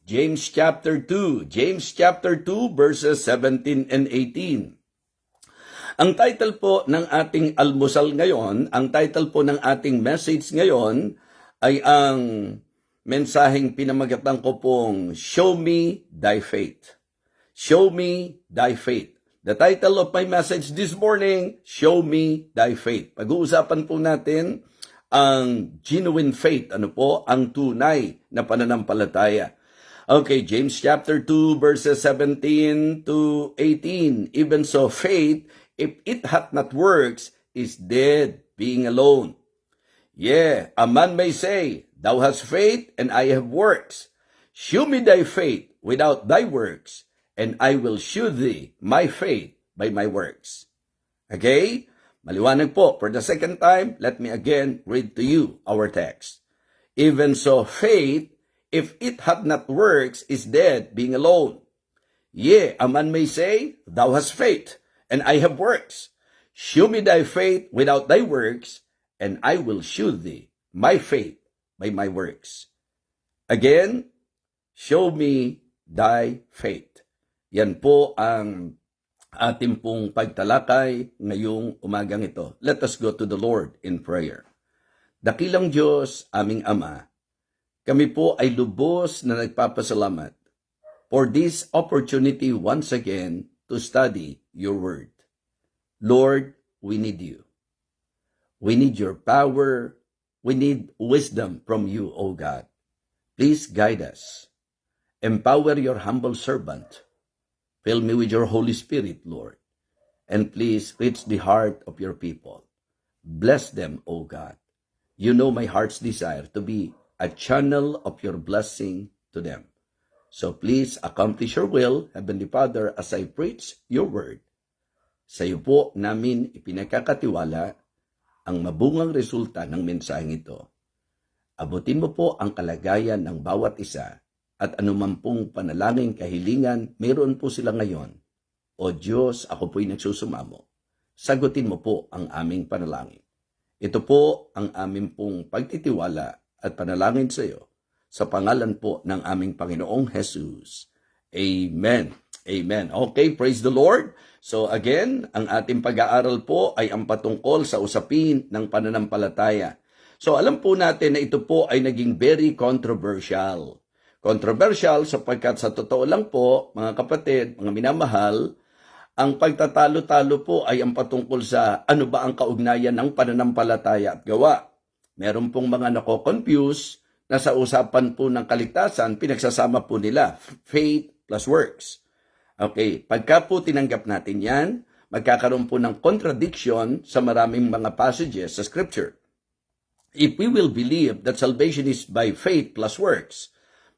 James chapter 2. James chapter 2 verses 17 and 18. Ang title po ng ating almusal ngayon, ang title po ng ating message ngayon ay ang mensaheng pinamagatan ko pong Show Me Thy Faith. Show Me Thy Faith. The title of my message this morning, Show Me Thy Faith. Pag-uusapan po natin ang genuine faith, ano po, ang tunay na pananampalataya. Okay, James chapter 2 verses 17 to 18. Even so, faith, if it hath not works, is dead, being alone. Yeah, a man may say, Thou hast faith, and I have works. Shew me thy faith without thy works, and I will shew thee my faith by my works. Okay? Maliwanag po. For the second time, let me again read to you our text. Even so, faith, if it hath not works, is dead, being alone. Yea, a man may say, Thou hast faith, and I have works. Shew me thy faith without thy works, and I will shew thee my faith by my works. Again, show me thy faith. Yan po ang ating pong pagtalakay ngayong umagang ito. Let us go to the Lord in prayer. Dakilang Diyos, aming Ama, kami po ay lubos na nagpapasalamat for this opportunity once again to study your word. Lord, we need you. We need your power. We need wisdom from you, O God. Please guide us. Empower your humble servant. Fill me with your Holy Spirit, Lord. And please reach the heart of your people. Bless them, O God. You know my heart's desire to be a channel of your blessing to them. So please accomplish your will, Heavenly Father, as I preach your word. Sa iyo po namin ipinagkakatiwala ang mabungang resulta ng mensaheng ito. Abutin mo po ang kalagayan ng bawat isa at anuman pong panalangin kahilingan meron po sila ngayon. O Diyos, ako po'y nagsusumamo. Sagutin mo po ang aming panalangin. Ito po ang aming pong pagtitiwala at panalangin sa iyo sa pangalan po ng aming Panginoong Jesus. Amen. Amen. Okay, praise the Lord. So again, ang ating pag-aaral po ay ang patungkol sa usapin ng pananampalataya. So alam po natin na ito po ay naging very controversial. Controversial sapagkat sa totoo lang po, mga kapatid, mga minamahal, ang pagtatalo-talo po ay ang patungkol sa ano ba ang kaugnayan ng pananampalataya at gawa. Meron pong mga nako-confuse na sa usapan po ng kaligtasan, pinagsasama po nila faith plus works. Okay, pagka po tinanggap natin yan, magkakaroon po ng contradiction sa maraming mga passages sa Scripture. If we will believe that salvation is by faith plus works,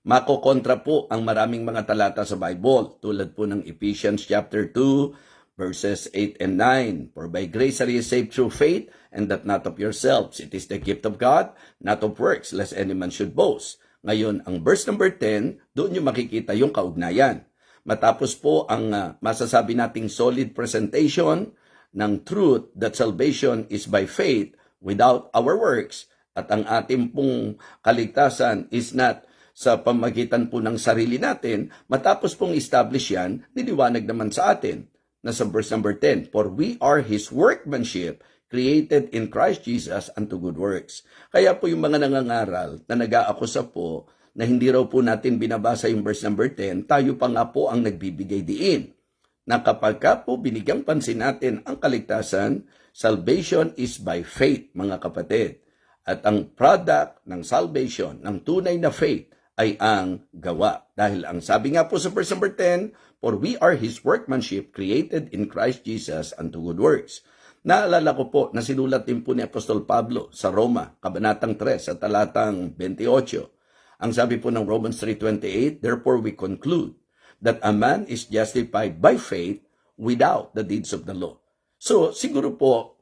makokontra po ang maraming mga talata sa Bible, tulad po ng Ephesians chapter 2, verses 8 and 9. For by grace are ye saved through faith, and that not of yourselves. It is the gift of God, not of works, lest any man should boast. Ngayon, ang verse number 10, doon nyo makikita yung kaugnayan. Matapos po ang masasabi nating solid presentation ng truth that salvation is by faith without our works, at ang ating pong kaligtasan is not sa pamagitan po ng sarili natin, matapos pong establish yan, niliwanag naman sa atin na sa verse number 10, For we are His workmanship, created in Christ Jesus unto good works. Kaya po yung mga nangangaral na nag-aakusa po na hindi raw po natin binabasa yung verse number 10, tayo pa nga po ang nagbibigay diin. Na kapag ka po binigyang pansin natin ang kaligtasan, salvation is by faith, mga kapatid. At ang product ng salvation, ng tunay na faith, ay ang gawa. Dahil ang sabi nga po sa verse number 10, For we are His workmanship, created in Christ Jesus unto good works. Naalala ko po na sinulat din po ni Apostol Pablo sa Roma, Kabanatang 3, sa talatang 28. Ang sabi po ng Romans 3:28, Therefore we conclude that a man is justified by faith without the deeds of the law. So, siguro po,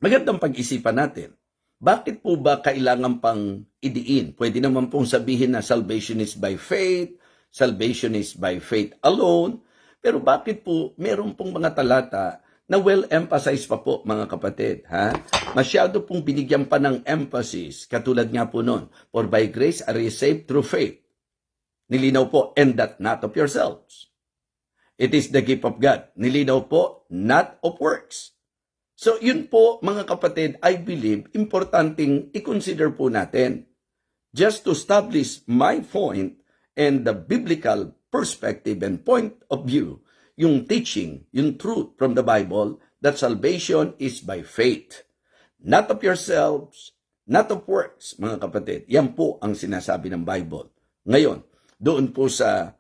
magandang pag-isipan natin. Bakit po ba kailangan pang idiin? Pwede naman pong sabihin na salvation is by faith, salvation is by faith alone. Pero bakit po meron pong mga talata na well-emphasized pa po, mga kapatid? Masyado pong binigyan pa ng emphasis, katulad nga po nun, For by grace are ye saved through faith. Nilinaw po, and that not of yourselves. It is the gift of God. Nilinaw po, not of works. So yun po mga kapatid, I believe, importanteng i-consider po natin. Just to establish my point and the biblical perspective and point of view, yung teaching, yung truth from the Bible, that salvation is by faith. Not of yourselves, not of works, mga kapatid. Yan po ang sinasabi ng Bible. Ngayon, doon po sa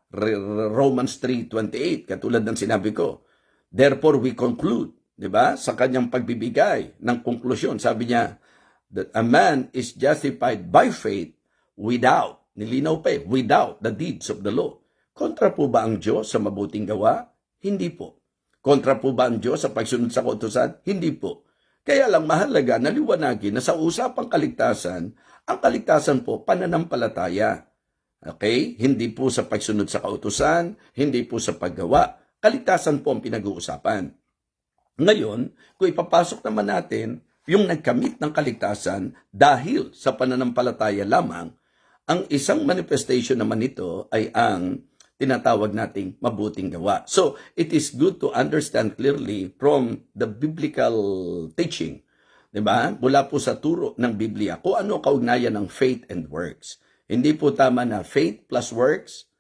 Romans 3:28, katulad ng sinabi ko, therefore we conclude, di ba? Sa kanyang pagbibigay ng konklusyon, sabi niya, that a man is justified by faith without, nilinaw pa without the deeds of the law. Kontra po ba ang Diyos sa mabuting gawa? Hindi po. Kontra po ba ang Diyos sa pagsunod sa kautusan? Hindi po. Kaya lang mahalaga na liwanagin na sa usapang kaligtasan, ang kaligtasan po pananampalataya. Okay? Hindi po sa pagsunod sa kautusan, hindi po sa paggawa. Kaligtasan po ang pinag-uusapan. Ngayon, kung ipapasok naman natin yung nagkamit ng kaligtasan dahil sa pananampalataya lamang, ang isang manifestation naman nito ay ang tinatawag nating mabuting gawa. So, it is good to understand clearly from the biblical teaching, di ba? Mula po sa turo ng Biblia, kung ano kaugnayan ng faith and works. Hindi po tama na faith plus works,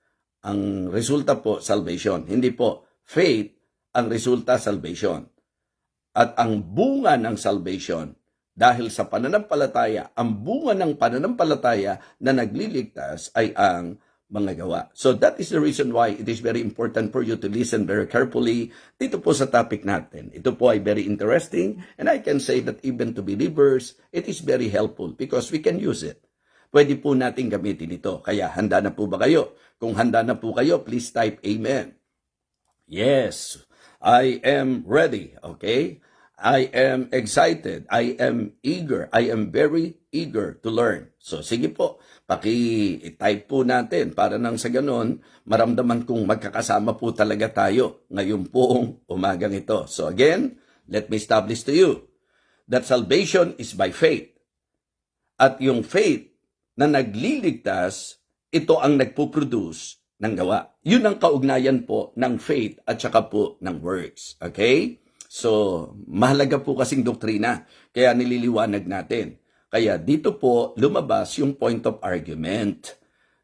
ang resulta po salvation. Hindi po faith ang resulta salvation. At ang bunga ng salvation, dahil sa pananampalataya, ang bunga ng pananampalataya na nagliligtas ay ang mga gawa. So that is the reason why it is very important for you to listen very carefully dito po sa topic natin. Ito po ay very interesting and I can say that even to believers, it is very helpful because we can use it. Pwede po natin gamitin ito. Kaya handa na po ba kayo? Kung handa na po kayo, please type Amen. Yes, I am ready. Okay? I am excited. I am eager. I am very eager to learn. So sige po, paki-type po natin para nang sa ganon, maramdaman kong magkakasama po talaga tayo ngayon pong umagang ito. So again, let me establish to you that salvation is by faith. At yung faith na nagliligtas, ito ang nagpo-produce ng gawa. Yun ang kaugnayan po ng faith at saka po ng works. Okay? So, mahalaga po kasing doktrina, kaya nililiwanag natin. Kaya dito po lumabas yung point of argument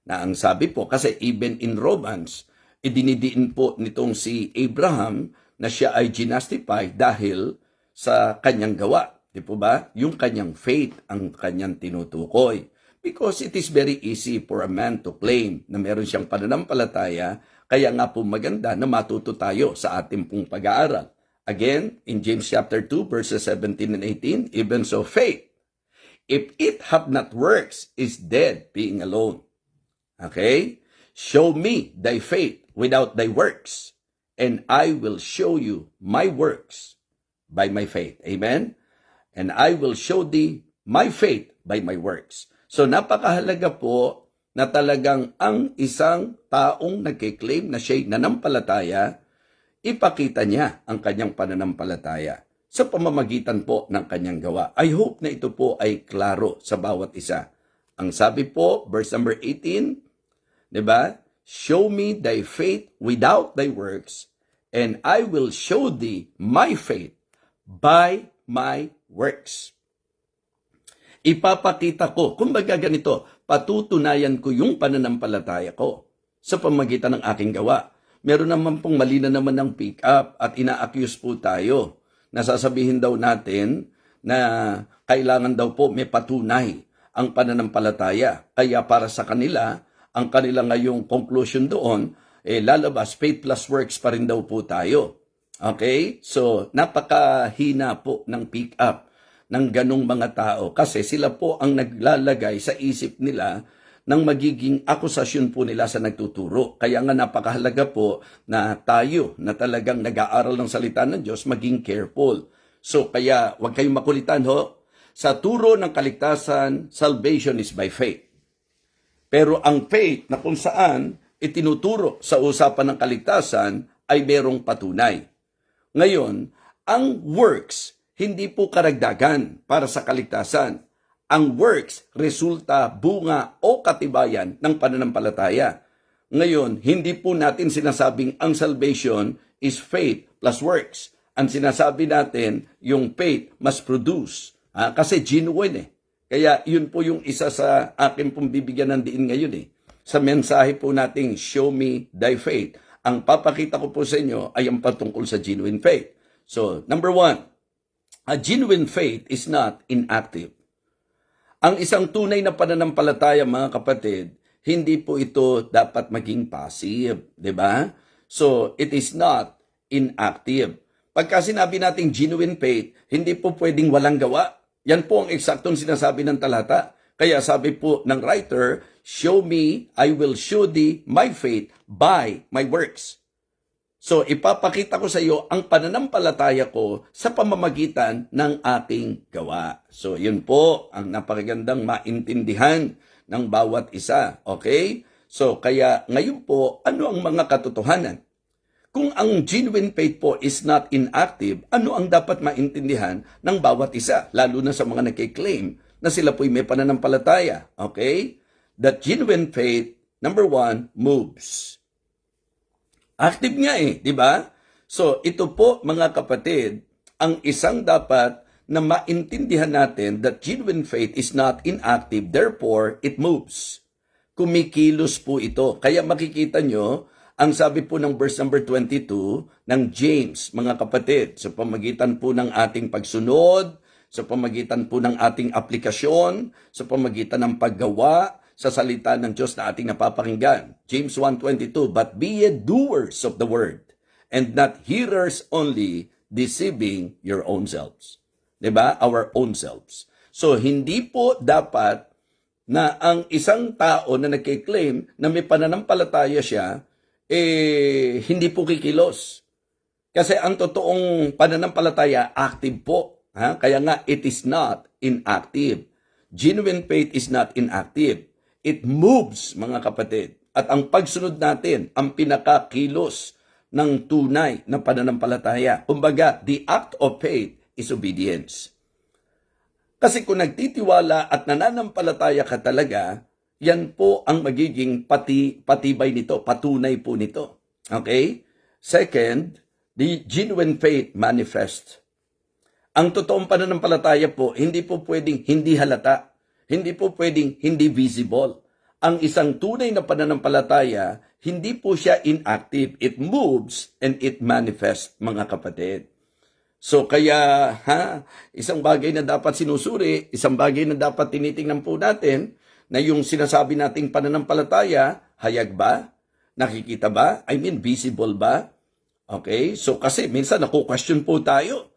na ang sabi po, kasi even in Romans, idinidiin po nitong si Abraham na siya ay ginastify dahil sa kanyang gawa. Di po ba? Yung kanyang faith ang kanyang tinutukoy. Because it is very easy for a man to claim na meron siyang pananampalataya, kaya nga po maganda na matuto tayo sa ating pong pag-aaral. Again, in James chapter 2, verses 17 and 18, even so faith, if it have not works, is dead being alone. Okay? Show me thy faith without thy works, and I will show you my works by my faith. Amen? And I will show thee my faith by my works. So napakahalaga po na talagang ang isang taong nagkiklaim na siya'y nanampalataya, ipakita niya ang kanyang pananampalataya sa pamamagitan po ng kanyang gawa. I hope na ito po ay klaro sa bawat isa. Ang sabi po, verse number 18, di ba? Show me thy faith without thy works, and I will show thee my faith by my works. Ipapakita ko, kumbaga ganito, patutunayan ko yung pananampalataya ko sa pamamagitan ng aking gawa. Meron naman pong mali na naman ng pick-up at ina-accuse po tayo. Nasasabihin daw natin na kailangan daw po may patunay ang pananampalataya. Kaya para sa kanila, ang kanila ngayong conclusion doon, lalabas faith plus works pa rin daw po tayo. Okay? So, napakahina po ng pick-up ng ganong mga tao kasi sila po ang naglalagay sa isip nila ng magiging akusasyon po nila sa nagtuturo. Kaya nga napakahalaga po na tayo na talagang nag-aaral ng salita ng Diyos maging careful. So kaya huwag kayong makulitan ho. Sa turo ng kaligtasan, salvation is by faith. Pero ang faith na kung saan itinuturo sa usapan ng kaligtasan ay merong patunay. Ngayon, ang works hindi po karagdagan para sa kaligtasan. Ang works, resulta, bunga o katibayan ng pananampalataya. Ngayon, hindi po natin sinasabing ang salvation is faith plus works. Ang sinasabi natin, yung faith must produce. Kasi genuine eh. Kaya yun po yung isa sa akin pong bibigyan ng diin ngayon eh. Sa mensahe po nating, show me thy faith. Ang papakita ko po sa inyo ay ang patungkol sa genuine faith. So, number 1, a genuine faith is not inactive. Ang isang tunay na pananampalataya, mga kapatid, hindi po ito dapat maging passive, di ba? So, it is not inactive. Pagka sinabi nating genuine faith, hindi po pwedeng walang gawa. Yan po ang eksaktong sinasabi ng talata. Kaya sabi po ng writer, show me, I will show thee my faith by my works. So, ipapakita ko sa iyo ang pananampalataya ko sa pamamagitan ng aking gawa. So, yun po ang napakagandang maintindihan ng bawat isa. Okay? So, kaya ngayon po, ano ang mga katotohanan? Kung ang genuine faith po is not inactive, ano ang dapat maintindihan ng bawat isa? Lalo na sa mga nagkiklaim na sila po'y may pananampalataya. Okay? That genuine faith, number 1, moves. Active nga eh, di ba? So, ito po mga kapatid, ang isang dapat na maintindihan natin that genuine faith is not inactive, therefore, it moves. Kumikilos po ito. Kaya makikita nyo, ang sabi po ng verse number 22 ng James, mga kapatid, sa pamagitan po ng ating pagsunod, sa pamagitan po ng ating aplikasyon, sa pamagitan ng paggawa, sa salita ng Diyos na ating napapakinggan. James 1:22, but be ye doers of the word, and not hearers only, deceiving your own selves. Diba? Our own selves. So, hindi po dapat na ang isang tao na nagkiklaim na may pananampalataya siya, hindi po kikilos. Kasi ang totoong pananampalataya, active po. Kaya nga, it is not inactive. Genuine faith is not inactive. It moves, mga kapatid. At ang pagsunod natin, ang pinakakilos ng tunay na pananampalataya. Kumbaga, the act of faith is obedience. Kasi kung nagtitiwala at nananampalataya ka talaga, yan po ang magiging patibay nito, patunay po nito. Okay? Second, the genuine faith manifest. Ang totoong pananampalataya po, hindi po pwedeng hindi halata. Hindi po pwedeng hindi visible. Ang isang tunay na pananampalataya, hindi po siya inactive. It moves and it manifests, mga kapatid. So kaya, isang bagay na dapat sinusuri, isang bagay na dapat tinitingnan po natin, na yung sinasabi nating pananampalataya, hayag ba? Nakikita ba? I mean, visible ba? Okay? So kasi minsan naku-question po tayo.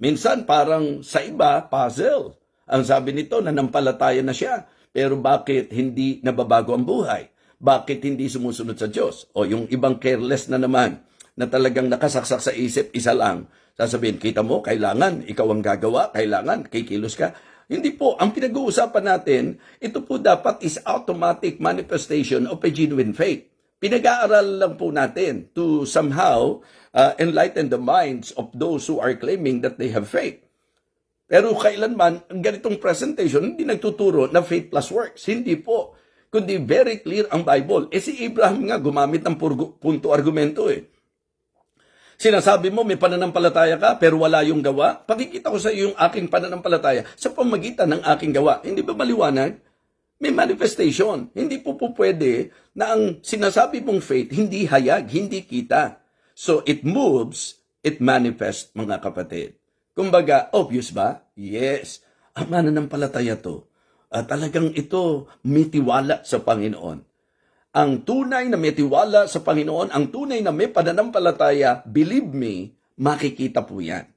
Minsan parang sa iba, puzzle. Ang sabi nito, nanampalataya na siya. Pero bakit hindi nababago ang buhay? Bakit hindi sumusunod sa Diyos? O yung ibang careless na naman, na talagang nakasaksak sa isip, isa lang. Sasabihin, kita mo, kailangan, ikaw ang gagawa, kailangan, kikilos ka. Hindi po, ang pinag-uusapan natin, ito po dapat is automatic manifestation of a genuine faith. Pinag-aaral lang po natin to somehow enlighten the minds of those who are claiming that they have faith. Pero kailanman, ang ganitong presentation, hindi nagtuturo na faith plus works. Hindi po. Kundi very clear ang Bible. Si Abraham nga gumamit ng punto argumento eh. Sinasabi mo, may pananampalataya ka, pero wala yung gawa. Pakikita ko sa iyo yung aking pananampalataya sa pamagitan ng aking gawa. Hindi ba maliwanag? May manifestation. Hindi po pwede na ang sinasabi mong faith, hindi hayag, hindi kita. So it moves, it manifests, mga kapatid. Kumbaga, obvious ba? Yes. Ang mananampalataya to. Talagang ito, may tiwala sa Panginoon. Ang tunay na may tiwala sa Panginoon, ang tunay na may pananampalataya, believe me, makikita po yan.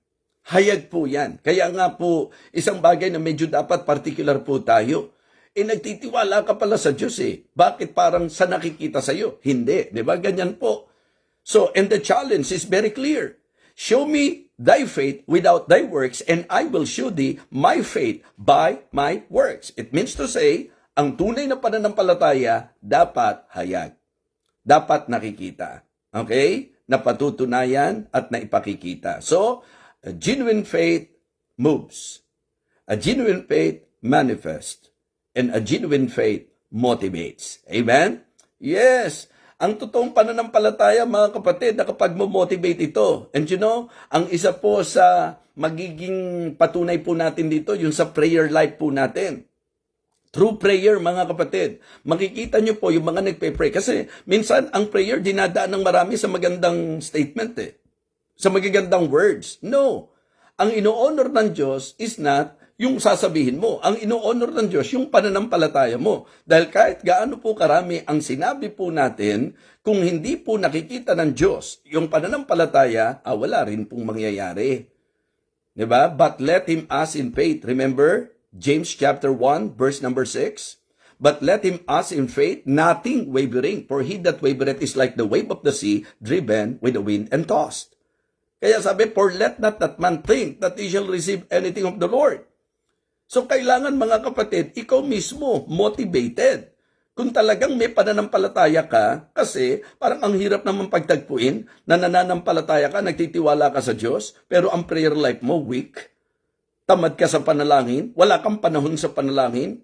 Hayag po yan. Kaya nga po, isang bagay na medyo dapat particular po tayo. Nagtitiwala ka pala sa Diyos eh. Bakit parang sa nakikita sa iyo? Hindi. Di ba? Ganyan po. So, and the challenge is very clear. Show me thy faith without thy works, and I will show thee my faith by my works. It means to say, ang tunay na pananampalataya dapat hayag. Dapat nakikita. Okay? Napatutunayan at naipakikita. So, a genuine faith moves. A genuine faith manifests. And a genuine faith motivates. Amen? Yes. Ang totoong pananampalataya, mga kapatid, na kapag mo-motivate ito. And you know, ang isa po sa magiging patunay po natin dito, yung sa prayer life po natin. Through prayer, mga kapatid, makikita nyo po yung mga nagpe-pray. Kasi minsan, ang prayer dinadaan ng marami sa magandang statement sa magagandang words. No. Ang ino-honor ng Diyos is not yung sasabihin mo. Ang ino-honor ng Diyos, yung pananampalataya mo. Dahil kahit gaano po karami ang sinabi po natin, kung hindi po nakikita ng Diyos yung pananampalataya, wala rin pong mangyayari. Diba? But let him ask in faith. Remember, James chapter 1, verse number 6? But let him ask in faith, nothing wavering. For he that wavereth is like the wave of the sea, driven with the wind and tossed. Kaya sabi, for let not that man think that he shall receive anything of the Lord. So kailangan, mga kapatid, ikaw mismo motivated. Kung talagang may pananampalataya ka, kasi parang ang hirap naman pagtagpuin na nananampalataya ka, nagtitiwala ka sa Diyos, pero ang prayer life mo weak. Tamad ka sa panalangin, wala kang panahon sa panalangin.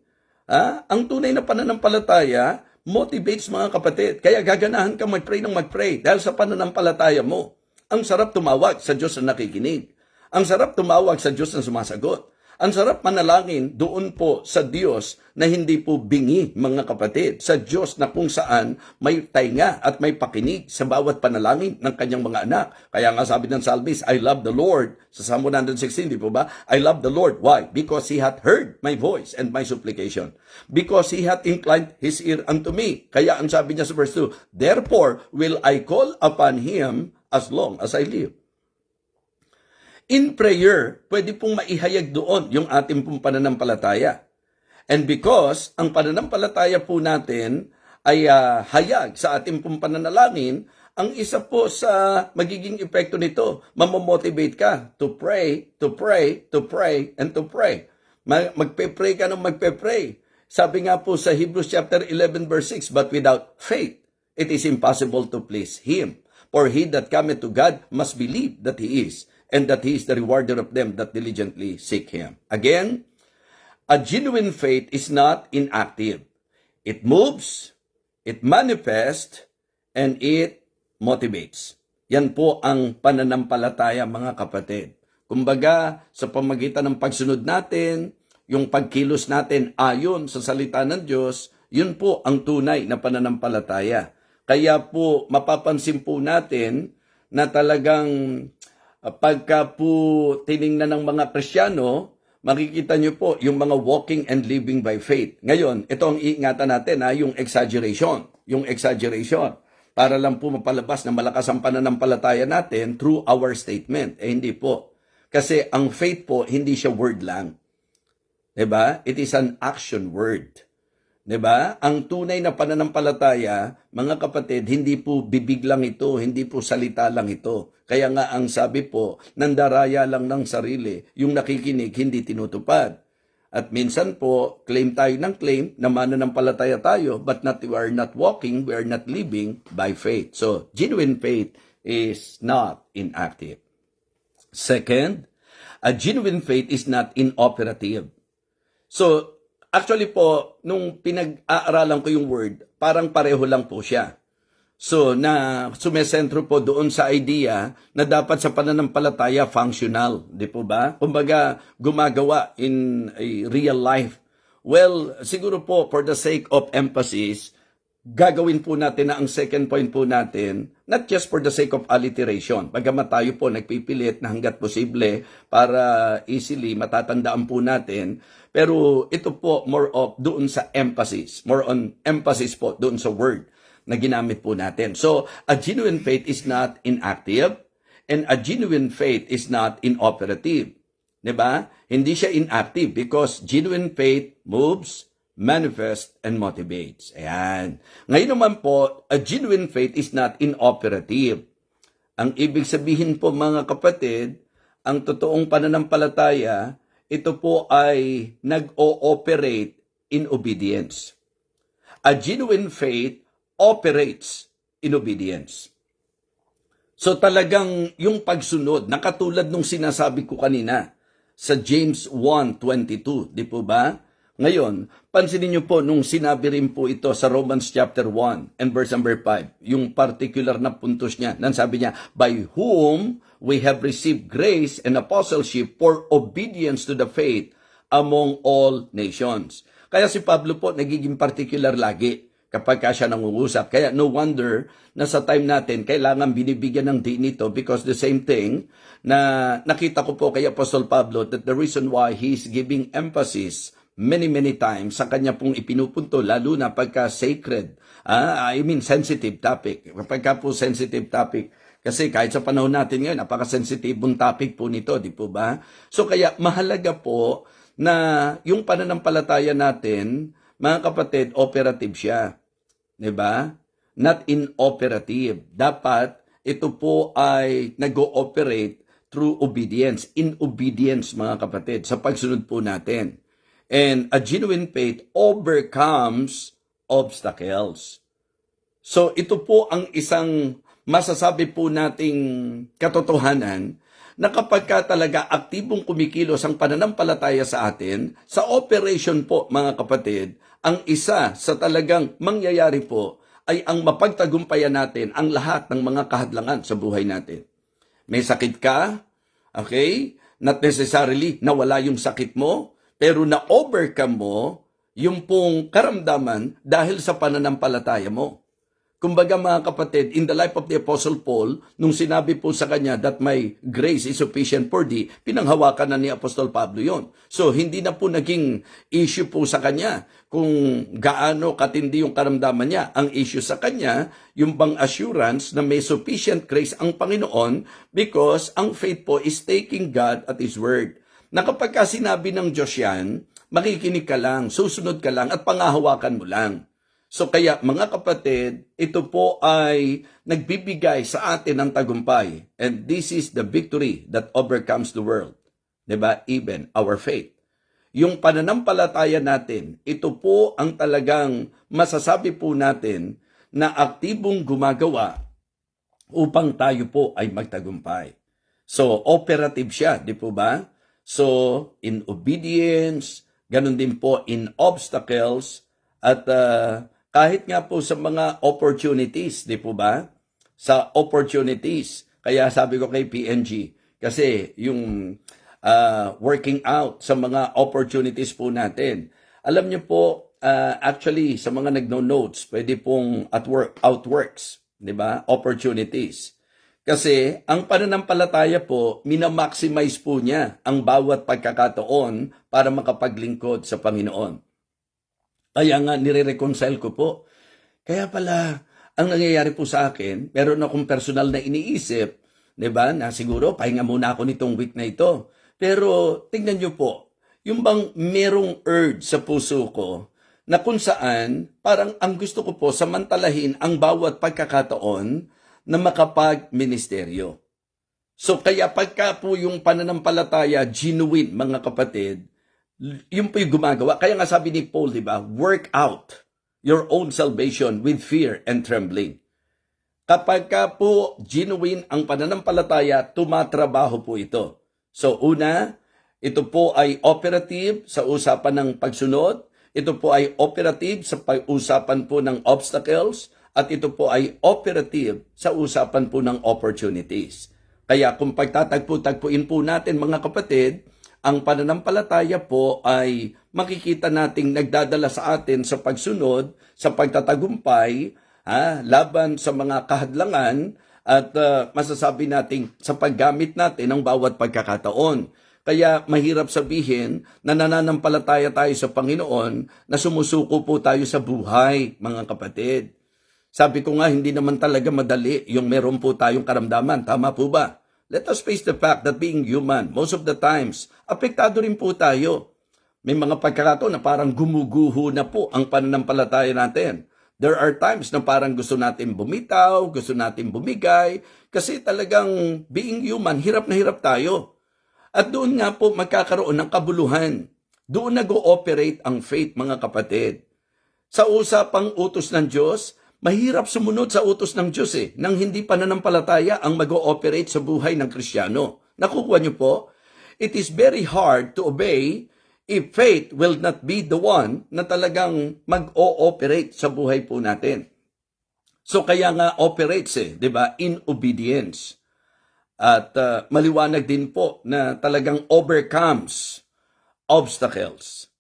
Ang tunay na pananampalataya motivates, mga kapatid. Kaya gaganahan ka mag-pray ng mag-pray dahil sa pananampalataya mo. Ang sarap tumawag sa Diyos na nakikinig. Ang sarap tumawag sa Diyos na sumasagot. Ang sarap manalangin doon po sa Diyos na hindi po bingi, mga kapatid. Sa Diyos na kung saan may tainga at may pakinig sa bawat panalangin ng kanyang mga anak. Kaya nga sabi ng Psalmist, I love the Lord. Sa Psalm 116, di po ba? I love the Lord. Why? Because He hath heard my voice and my supplication. Because He hath inclined His ear unto me. Kaya ang sabi niya sa verse 2, therefore will I call upon Him as long as I live. In prayer, pwede pong maihayag doon yung ating pong pananampalataya. And because ang pananampalataya po natin ay hayag sa ating pong pananalangin, ang isa po sa magiging epekto nito, mamomotivate ka to pray, to pray, to pray, and to pray. Magpe-pray ka ng magpe-pray. Sabi nga po sa Hebrews chapter 11 verse 6, but without faith, it is impossible to please Him. For he that cometh to God must believe that He is, and that He is the rewarder of them that diligently seek Him. Again, a genuine faith is not inactive. It moves, it manifests, and it motivates. Yan po ang pananampalataya, mga kapatid. Kumbaga, sa pamagitan ng pagsunod natin, yung pagkilos natin ayon sa salita ng Diyos, yun po ang tunay na pananampalataya. Kaya po, mapapansin po natin na talagang pagka po tiningnan ng mga Kristiyano, makikita nyo po yung mga walking and living by faith. Ngayon, ito ang iingatan natin, yung exaggeration. Yung exaggeration. Para lang po mapalabas na malakas ang pananampalataya natin through our statement. Hindi po. Kasi ang faith po, hindi siya word lang. Diba? It is an action word. Diba? Ang tunay na pananampalataya, mga kapatid, hindi po bibig lang ito, hindi po salita lang ito. Kaya nga ang sabi po, nandaraya lang ng sarili, yung nakikinig hindi tinutupad. At minsan po, claim tayo ng claim na mananampalataya tayo, but we are not walking, we are not living by faith. So, genuine faith is not inactive. Second, a genuine faith is not inoperative. So, actually po, nung pinag-aaralan ko yung word, parang pareho lang po siya. So, na sumesentro po doon sa idea na dapat sa pananampalataya functional, di po ba? Kumbaga, gumagawa in a real life. Well, siguro po, for the sake of emphasis, gagawin po natin na ang second point po natin, not just for the sake of alliteration, bagamat tayo po nagpipilit na hanggat posible para easily matatandaan po natin, pero ito po more of doon sa emphasis, more on emphasis po doon sa word na ginamit po natin. So, a genuine faith is not inactive and a genuine faith is not inoperative. Diba? Hindi siya inactive because genuine faith moves, manifest, and motivates. Ayan. Ngayon naman po, a genuine faith is not inoperative. Ang ibig sabihin po, mga kapatid, ang totoong pananampalataya, ito po ay nag-ooperate in obedience. A genuine faith operates in obedience. So talagang yung pagsunod, nakatulad nung sinasabi ko kanina sa James 1:22, di po ba? Ngayon, pansinin niyo po nung sinabi rin po ito sa Romans chapter 1 and verse number 5, yung particular na puntos niya, nang sabi niya, by whom we have received grace and apostleship for obedience to the faith among all nations. Kaya si Pablo po nagiging particular lagi kapag siya nangungusap. Kaya no wonder na sa time natin, kailangan binibigyan ng din ito because the same thing na nakita ko po kay Apostol Pablo that the reason why he's giving emphasis many times sa kanya pong ipinupunto, lalo na pagka sacred, sensitive topic. Pagka po sensitive topic, kasi kahit sa panahon natin ngayon, napaka-sensitibong topic po nito, di po ba? So kaya mahalaga po na yung pananampalataya natin, mga kapatid, operative siya. Di ba? Not inoperative. Dapat ito po ay nag-ooperate through obedience, in obedience mga kapatid, sa pagsunod po natin. And a genuine faith overcomes obstacles. So ito po ang isang masasabi po nating katotohanan na kapag ka talaga aktibong kumikilos ang pananampalataya sa atin, sa operation po mga kapatid, ang isa sa talagang mangyayari po ay ang mapagtagumpayan natin ang lahat ng mga kahadlangan sa buhay natin. May sakit ka, okay? Not necessarily nawala yung sakit mo, pero na-overcome mo yung pong karamdaman dahil sa pananampalataya mo. Kumbaga mga kapatid, in the life of the Apostle Paul, nung sinabi po sa kanya that my grace is sufficient for thee, pinanghawakan na ni Apostol Pablo yon. So hindi na po naging issue po sa kanya kung gaano katindi yung karamdaman niya. Ang issue sa kanya, yung bang assurance na may sufficient grace ang Panginoon because ang faith po is taking God at His word. Na kapag ka sinabi ng Diyos yan, makikinig ka lang, susunod ka lang at pangahawakan mo lang. So kaya mga kapatid, ito po ay nagbibigay sa atin ng tagumpay. And this is the victory that overcomes the world. Diba? Even our faith. Yung pananampalataya natin, ito po ang talagang masasabi po natin na aktibong gumagawa upang tayo po ay magtagumpay. So operative siya, di po ba? So in obedience, ganun din po in obstacles, at kahit nga po sa mga opportunities, di po ba? Sa opportunities. Kaya sabi ko kay PNG, kasi yung working out sa mga opportunities po natin. Alam niyo po, actually, sa mga nagno-notes, pwede pong outworks, di ba? Opportunities. Kasi ang pananampalataya po, minamaximize po niya ang bawat pagkakataon para makapaglingkod sa Panginoon. Kaya nga nire-reconcile ko po. Kaya pala, ang nangyayari po sa akin, meron akong personal na iniisip, di ba, na siguro pahinga muna ako nitong week na ito. Pero tingnan nyo po, yung bang merong urge sa puso ko na kung saan parang ang gusto ko po samantalahin ang bawat pagkakataon na makapag-ministeryo. So kaya pagka po yung pananampalataya genuine mga kapatid, yun po yung gumagawa. Kaya nga sabi ni Paul, di ba, work out your own salvation with fear and trembling. Kapag ka po genuine ang pananampalataya, tumatrabaho po ito. So una, ito po ay operative sa usapan ng pagsunod. Ito po ay operative sa usapan po ng obstacles. At ito po ay operative sa usapan po ng opportunities. Kaya kung pagtatagpo-tagpuin po natin mga kapatid, ang pananampalataya po ay makikita nating nagdadala sa atin sa pagsunod, sa pagtatagumpay, laban sa mga kahadlangan, at masasabi nating sa paggamit natin ng bawat pagkakataon. Kaya mahirap sabihin na nananampalataya tayo sa Panginoon na sumusuko po tayo sa buhay, mga kapatid. Sabi ko nga, hindi naman talaga madali yung meron po tayong karamdaman. Tama po ba? Let us face the fact that being human, most of the times, apektado rin po tayo. May mga pagkakataon na parang gumuguho na po ang pananampalataya natin. There are times na parang gusto natin bumitaw, gusto natin bumigay, kasi talagang being human, hirap na hirap tayo. At doon nga po magkakaroon ng kabuluhan. Doon nag-ooperate ang faith, mga kapatid. Sa usapang utos ng Diyos, mahirap sumunod sa utos ng Diyos nang hindi pananampalataya ang mag-ooperate sa buhay ng Kristiyano. Nakukuha niyo po? It is very hard to obey if faith will not be the one na talagang mag-ooperate sa buhay po natin. So kaya nga operates di ba, in obedience. At maliwanag din po na talagang overcomes obstacles.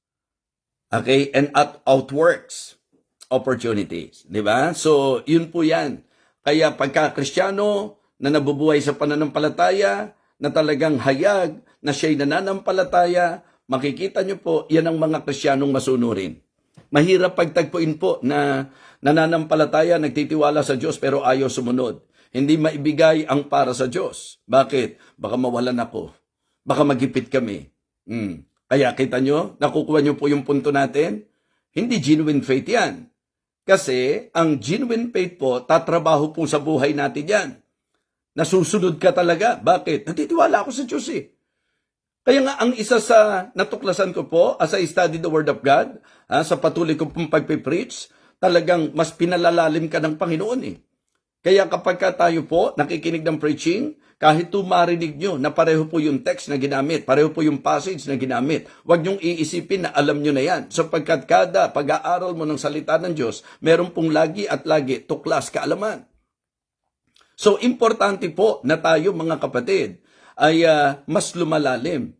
Okay? And outworks opportunities. Di ba? So, yun po yan. Kaya pagka Kristiyano na nabubuhay sa pananampalataya, na talagang hayag, na siya'y nananampalataya, makikita nyo po, yan ang mga Kristiyanong masunurin. Mahirap pagtagpuin po na nananampalataya, nagtitiwala sa Diyos pero ayaw sumunod. Hindi maibigay ang para sa Diyos. Bakit? Baka mawalan ako. Baka magipit kami. Kaya kita nyo, nakukuha nyo po yung punto natin. Hindi genuine faith yan. Kasi ang genuine faith po, tatrabaho po sa buhay natin yan. Nasusunod ka talaga. Bakit? Natitiwala ako sa Diyos Kaya nga ang isa sa natuklasan ko po as I study the Word of God, sa patuloy ko pong pagpipreach, talagang mas pinalalalim ka ng Panginoon Kaya kapag tayo po nakikinig ng preaching, kahit marinig nyo na pareho po yung text na ginamit, pareho po yung passage na ginamit, huwag nyong iisipin na alam nyo na yan. Sapagkat kada pag-aaral mo ng salita ng Diyos, meron pong lagi at lagi tuklas kaalaman. So, importante po na tayo mga kapatid ay mas lumalalim.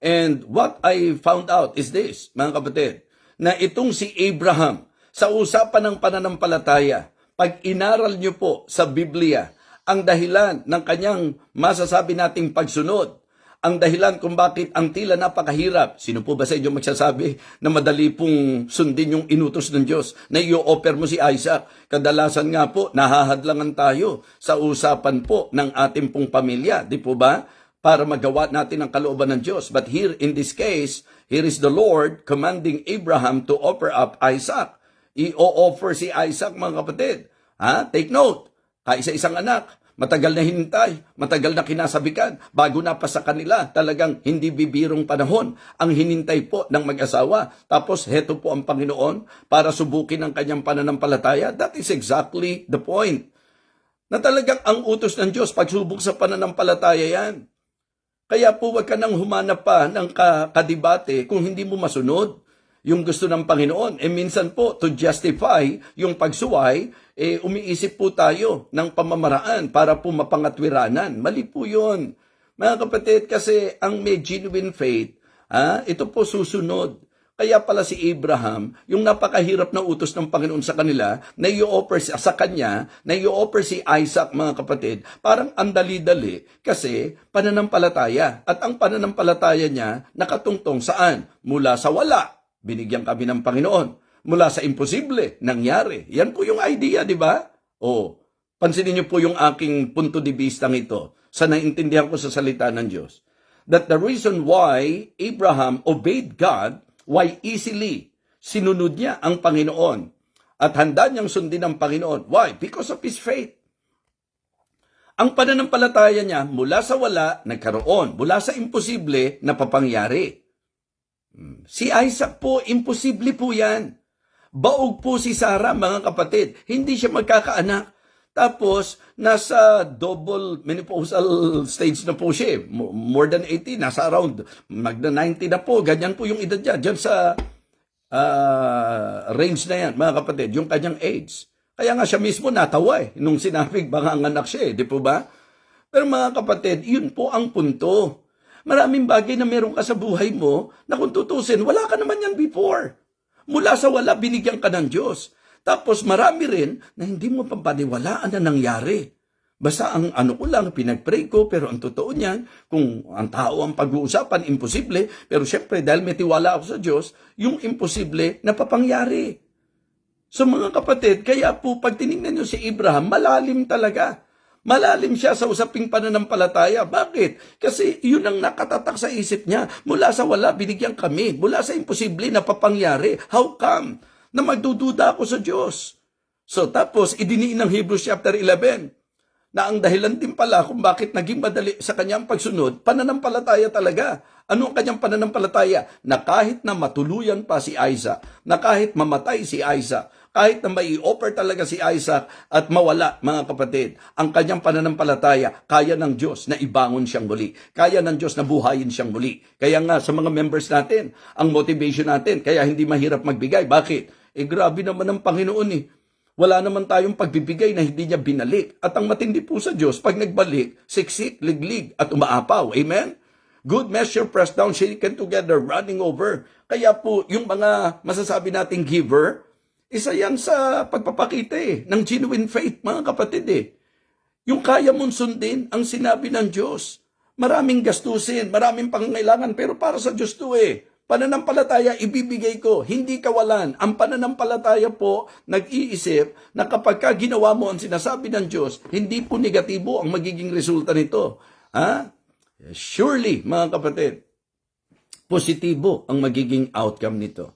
And what I found out is this, mga kapatid, na itong si Abraham, sa usapan ng pananampalataya, pag inaral nyo po sa Biblia, ang dahilan ng kanyang masasabi nating pagsunod, ang dahilan kung bakit ang tila napakahirap, sino po ba sa inyo magsasabi na madali pong sundin yung inutos ng Diyos, na i-offer mo si Isaac? Kadalasan nga po, nahahadlangan tayo sa usapan po ng ating pong pamilya, di po ba? Para magawa natin ang kalooban ng Diyos. But here in this case, here is the Lord commanding Abraham to offer up Isaac. I-offer si Isaac, mga kapatid. Take note, kaisa-isang anak, matagal na hinintay, matagal na kinasabikan, bago na pa sa kanila, talagang hindi bibirong panahon ang hinintay po ng mag-asawa. Tapos, heto po ang Panginoon para subukin ang kanyang pananampalataya. That is exactly the point. Na talagang ang utos ng Diyos, pagsubok sa pananampalataya yan. Kaya po wag ka nang humanap pa ng kadibate kung hindi mo masunod yung gusto ng Panginoon. Minsan po, to justify yung pagsuway, umiisip po tayo ng pamamaraan para po mapangatwiranan. Mali po yun. Mga kapatid, kasi ang may genuine faith, ito po susunod. Kaya pala si Abraham, yung napakahirap na utos ng Panginoon sa kanila, na i-offer sa kanya, na i-offer si Isaac, mga kapatid, parang andali-dali kasi pananampalataya. At ang pananampalataya niya nakatungtong saan? Mula sa wala. Binigyan kami ng Panginoon. Mula sa imposible, nangyari. Yan po yung idea, di ba? Pansinin niyo po yung aking punto de vista ito sa naintindihan ko sa salita ng Diyos. That the reason why Abraham obeyed God, why easily sinunod niya ang Panginoon at handa niyang sundin ang Panginoon. Why? Because of his faith. Ang pananampalataya niya mula sa wala, nagkaroon. Mula sa imposible, napapangyari. Si Isaac po, imposible po yan. Baog po si Sarah, mga kapatid. Hindi siya magkakaanak. Tapos, nasa double menopausal stage na po siya. More than 80, nasa around magna 90 na po. Ganyan po yung edad niya. Diyan sa range na yan, mga kapatid, yung kanyang age. Kaya nga siya mismo natawa nung sinabing banganganak siya di po ba? Pero mga kapatid, yun po ang punto. Maraming bagay na meron ka sa buhay mo na kung tutusin, wala ka naman yan before. Mula sa wala, binigyan ka ng Diyos. Tapos marami rin na hindi mo pampaniwalaan na nangyari. Basta ang ko lang, pinag-pray ko, pero ang totoo niyan, kung ang tao ang pag-uusapan, imposible, pero syempre dahil may tiwala ako sa Diyos, yung imposible napapangyari. So mga kapatid, kaya po pag tinignan nyo si Abraham, malalim talaga. Malalim siya sa usaping pananampalataya. Bakit? Kasi yun ang nakatatak sa isip niya. Mula sa wala, binigyan kami. Mula sa imposible, napapangyari. How come? Na magdududa ako sa Diyos. So tapos, idiniin ng Hebrews chapter 11, na ang dahilan din pala kung bakit naging madali sa kanyang pagsunod, pananampalataya talaga. Ano ang kanyang pananampalataya? Na kahit na matuluyan pa si Isaac, na kahit mamatay si Isaac, kahit na may offer talaga si Isaac at mawala, mga kapatid, ang kanyang pananampalataya, kaya ng Diyos na ibangon siyang muli. Kaya ng Diyos na buhayin siyang muli. Kaya nga sa mga members natin, ang motivation natin, kaya hindi mahirap magbigay. Bakit? Grabe naman ang Panginoon eh. Wala naman tayong pagbibigay na hindi niya binalik. At ang matindi po sa Diyos, pag nagbalik, siksik, liglig, at umaapaw. Amen? Good measure, pressed down, shaken together, running over. Kaya po, yung mga masasabi nating giver, isa yan sa pagpapakita ng genuine faith, mga kapatid Yung kaya mong sundin ang sinabi ng Diyos. Maraming gastusin, maraming pangangailangan, pero para sa Diyos to Pananampalataya, ibibigay ko, hindi kawalan. Ang pananampalataya po, nag-iisip na kapag ka ginawa mo ang sinasabi ng Diyos, hindi po negatibo ang magiging resulta nito. Surely, mga kapatid, positibo ang magiging outcome nito.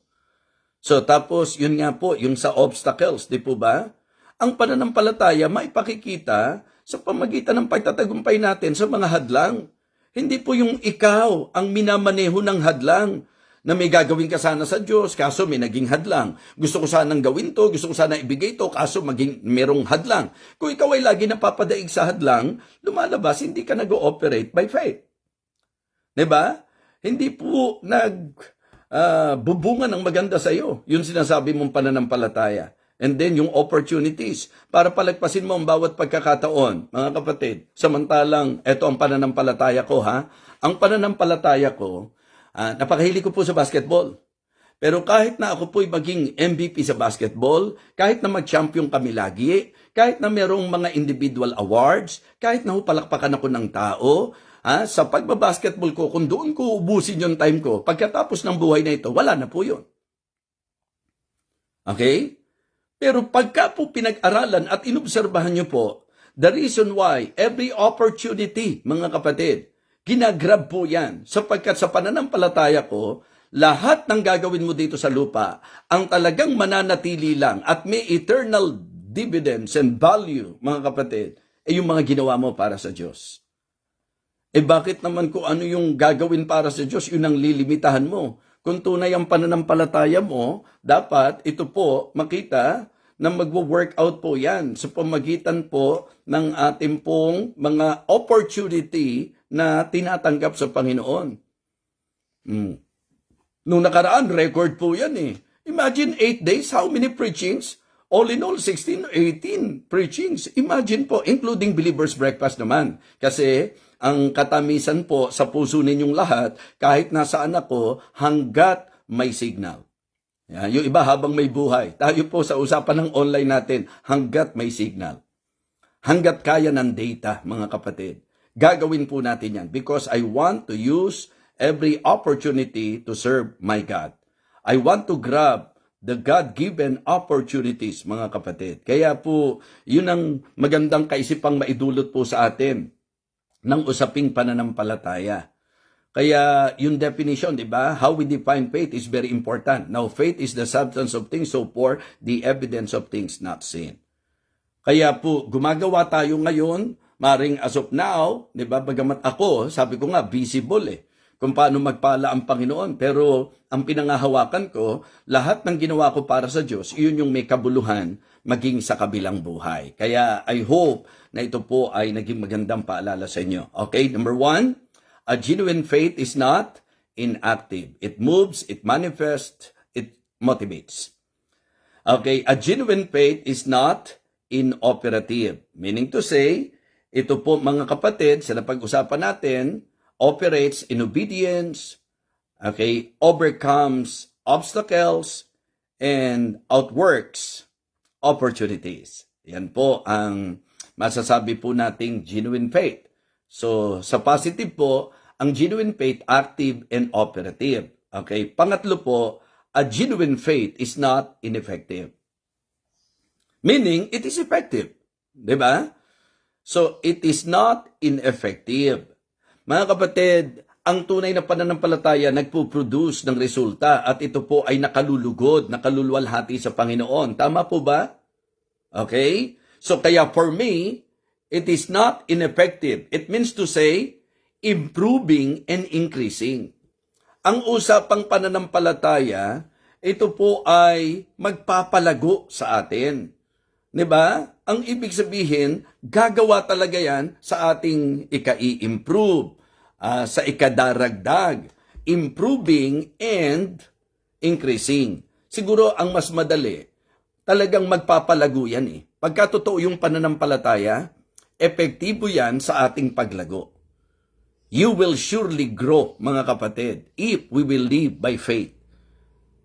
So, tapos, yun nga po, yung sa obstacles, di po ba? Ang pananampalataya, maipakikita sa pamagitan ng pagtatagumpay natin sa mga hadlang. Hindi po yung ikaw ang minamaneho ng hadlang na may gagawin ka sana sa Diyos, kaso may naging hadlang. Gusto ko sanang gawin to, gusto ko sana ibigay to, kaso merong hadlang. Kung ikaw ay lagi napapadaig sa hadlang, lumalabas, hindi ka nag-ooperate by faith. Diba? Hindi po bubunga ng maganda sa iyo, yung sinasabi mong pananampalataya. And then yung opportunities, para palagpasin mo ang bawat pagkakataon, mga kapatid. Samantalang, eto ang pananampalataya ko Ang pananampalataya ko, napakahilig ko po sa basketball. Pero kahit na ako po'y maging MVP sa basketball, kahit na mag-champion kami lagi, kahit na merong mga individual awards, kahit na palakpakan ako ng tao, sa pagbabasketball ko, kung doon ko ubusin yung time ko, pagkatapos ng buhay na ito, wala na po yun. Okay? Pero pagka po pinag-aralan at inobserbahan nyo po, the reason why every opportunity, mga kapatid, ginagrab po yan. Sapagkat sa pananampalataya ko, lahat ng gagawin mo dito sa lupa, ang talagang mananatili lang at may eternal dividends and value, mga kapatid, ay yung mga ginawa mo para sa Diyos. Bakit naman kung ano yung gagawin para sa Diyos, yun ang lilimitahan mo? Kung tunay ang pananampalataya mo, dapat ito po makita na magwo-workout po yan sa pamagitan po ng ating pong mga opportunity na tinatanggap sa Panginoon. Nung nakaraan, record po yan Imagine 8 days, how many preachings? All in all, 16, 18 preachings. Imagine po, including Believer's Breakfast naman. Kasi ang katamisan po sa puso ninyong lahat, kahit nasaan ako, hanggat may signal. Yan, yung iba habang may buhay. Tayo po sa usapan ng online natin, hanggat may signal. Hanggat kaya ng data, mga kapatid. Gagawin po natin yan because I want to use every opportunity to serve my God. I want to grab the God-given opportunities, mga kapatid. Kaya po, yun ang magandang kaisipang maidulot po sa atin ng usaping pananampalataya. Kaya yung definition, di ba? How we define faith is very important. Now, faith is the substance of things hoped for, the evidence of things not seen. Kaya po, gumagawa tayo ngayon, maring as of now, di ba? Bagamat ako, sabi ko nga, visible kung paano magpala ang Panginoon. Pero ang pinangahawakan ko, lahat ng ginawa ko para sa Diyos, iyon yung may kabuluhan maging sa kabilang buhay. Kaya I hope na ito po ay naging magandang paalala sa inyo. Okay, number 1, a genuine faith is not inactive. It moves, it manifests, it motivates. Okay, a genuine faith is not inoperative. Meaning to say, ito po mga kapatid, sa napag-usapan natin, operates in obedience, okay, overcomes obstacles, and outworks opportunities. Yan po ang masasabi po nating genuine faith. So, sa positive po, ang genuine faith, active and operative. Okay, pangatlo po, a genuine faith is not ineffective. Meaning, it is effective. Diba? So, it is not ineffective. Mga kapatid, ang tunay na pananampalataya nagpo-produce ng resulta at ito po ay nakalulugod, nakaluluwalhati sa Panginoon. Tama po ba? Okay? So kaya for me, it is not ineffective. It means to say, improving and increasing. Ang usapang pananampalataya, ito po ay magpapalago sa atin. 'Di ba? Ang ibig sabihin, gagawa talaga yan sa ating ika-i-improve, sa ikadaragdag, improving and increasing. Siguro ang mas madali, talagang magpapalago yan eh. Pagka totoo yung pananampalataya, epektibo yan sa ating paglago. You will surely grow, mga kapatid, if we will live by faith.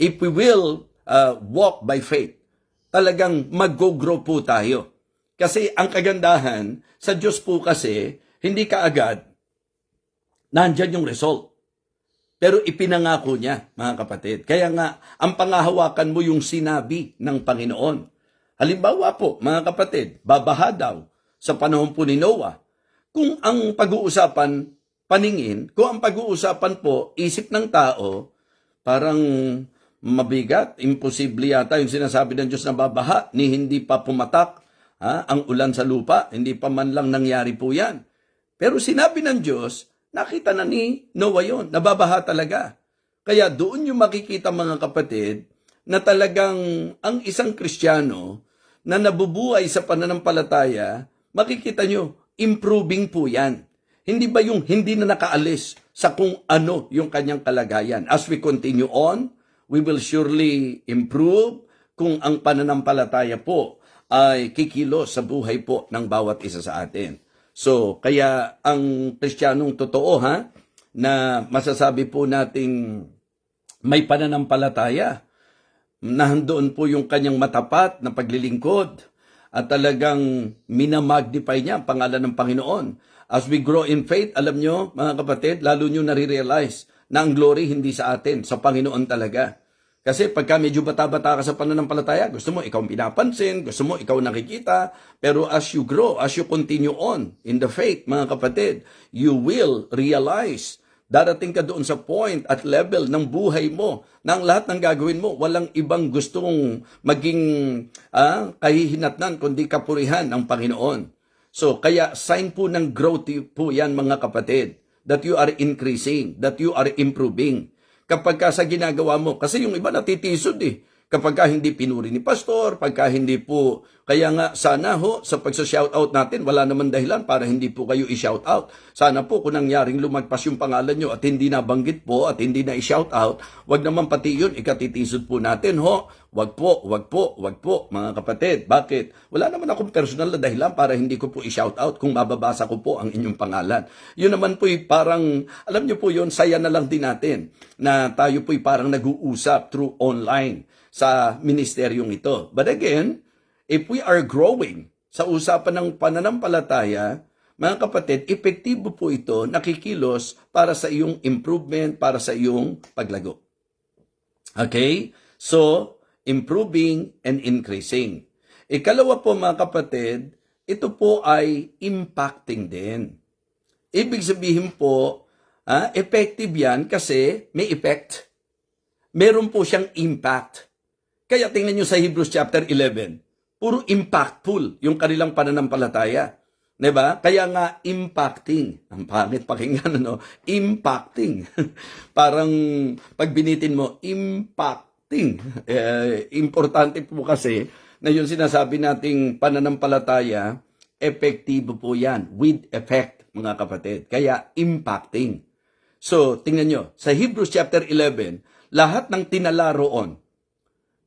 If we will walk by faith, talagang mag-grow po tayo. Kasi ang kagandahan, sa Diyos po kasi, hindi kaagad, nandyan yung result. Pero ipinangako niya, mga kapatid. Kaya nga, ang pangahawakan mo yung sinabi ng Panginoon. Halimbawa po, mga kapatid, babaha daw sa panahon po ni Noah. Kung ang pag-uusapan, paningin, kung ang pag-uusapan po, isip ng tao, parang mabigat, imposible yata yung sinasabi ng Diyos na babaha, ni hindi pa pumatak ang ulan sa lupa, hindi pa man lang nangyari po yan. Pero sinabi ng Diyos, nakita na ni Noah yun, nababaha talaga. Kaya doon yung makikita, mga kapatid, na talagang ang isang Kristiyano na nabubuhay sa pananampalataya, makikita nyo, improving po yan. Hindi ba yung hindi na nakaalis sa kung ano yung kanyang kalagayan? As we continue on, we will surely improve kung ang pananampalataya po ay kikilos sa buhay po ng bawat isa sa atin. So, kaya ang Kristiyanong totoo na masasabi po nating may pananampalataya, nahandoon po yung kanyang matapat na paglilingkod at talagang minamagnify niya ang pangalan ng Panginoon. As we grow in faith, alam nyo, mga kapatid, lalo nyo nare-realize na ang glory hindi sa atin, sa Panginoon talaga. Kasi pagka medyo bata-bata ka sa pananampalataya, gusto mo ikaw pinapansin, gusto mo ikaw nakikita, pero as you grow, as you continue on in the faith, mga kapatid, you will realize, darating ka doon sa point at level ng buhay mo, na ang lahat ng gagawin mo, walang ibang gustong maging kahihinatnan, kundi kapurihan ng Panginoon. So, kaya sign po ng growth po yan, mga kapatid, that you are increasing, that you are improving. Kapag ka sa ginagawa mo, kasi yung iba natitisod eh. Kapag ka hindi pinuri ni pastor, pagka hindi po, kaya nga sana sa pagsa-shoutout natin, wala naman dahilan para hindi po kayo i-shoutout. Sana po kung nangyaring lumagpas yung pangalan nyo at hindi nabanggit po at hindi na i-shoutout, wag naman pati yun, ikatitisod po natin Wag po, mga kapatid. Bakit? Wala naman akong personal na dahilan para hindi ko po i-shoutout kung mababasa ko po ang inyong pangalan. Yun naman po'y parang, alam nyo po yun, saya na lang din natin na tayo po'y parang nag-uusap through online sa ministeryong ito. But again, if we are growing sa usapan ng pananampalataya, mga kapatid, epektibo po ito, nakikilos para sa iyong improvement, para sa iyong paglago. Okay? So, improving and increasing. Ikalawa po, mga kapatid, ito po ay impacting din. Ibig sabihin po, effective yan kasi may effect. Meron po siyang impact. Kaya tingnan nyo sa Hebrews chapter 11, puro impactful yung kanilang pananampalataya. Diba? Kaya nga impacting. Ang pangit pakinggan, Impacting. Parang pag binitin mo, impacting. Importante po kasi na yung sinasabi nating pananampalataya, epektibo po yan. With effect, mga kapatid. Kaya impacting. So, tingnan nyo, sa Hebrews chapter 11, lahat ng tinala roon,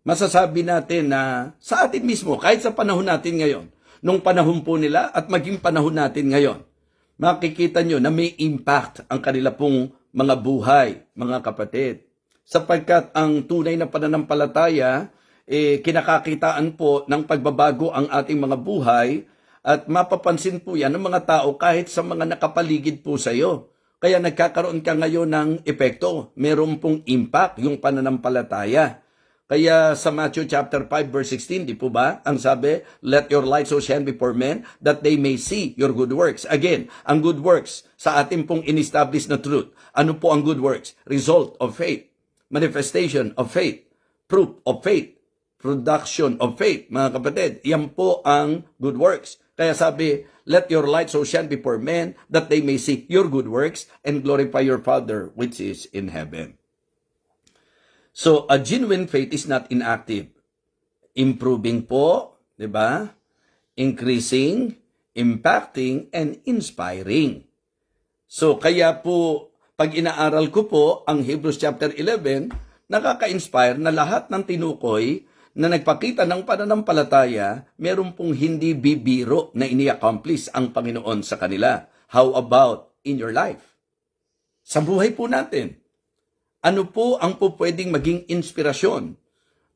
masasabi natin na sa atin mismo, kahit sa panahon natin ngayon, nung panahon po nila at maging panahon natin ngayon, makikita nyo na may impact ang kanila pong mga buhay, mga kapatid. Sapagkat ang tunay na pananampalataya, kinakakitaan po ng pagbabago ang ating mga buhay at mapapansin po yan ng mga tao kahit sa mga nakapaligid po sa iyo. Kaya nagkakaroon ka ngayon ng epekto. Meron pong impact yung pananampalataya. Kaya sa Matthew chapter 5 verse 16, di po ba? Ang sabi, let your light so shine before men that they may see your good works. Again, ang good works sa ating pong in-establish na truth. Ano po ang good works? Result of faith, manifestation of faith, proof of faith, production of faith. Mga kapatid, yan po ang good works. Kaya sabi, let your light so shine before men that they may see your good works and glorify your Father which is in heaven. So, a genuine faith is not inactive. Improving po, di ba? Increasing, impacting, and inspiring. So, kaya po, pag inaaral ko po ang Hebrews chapter 11, nakaka-inspire na lahat ng tinukoy na nagpakita ng pananampalataya, meron pong hindi bibiro na ini-accomplish ang Panginoon sa kanila. How about in your life? Sa buhay po natin, ano po ang po pwedeng maging inspirasyon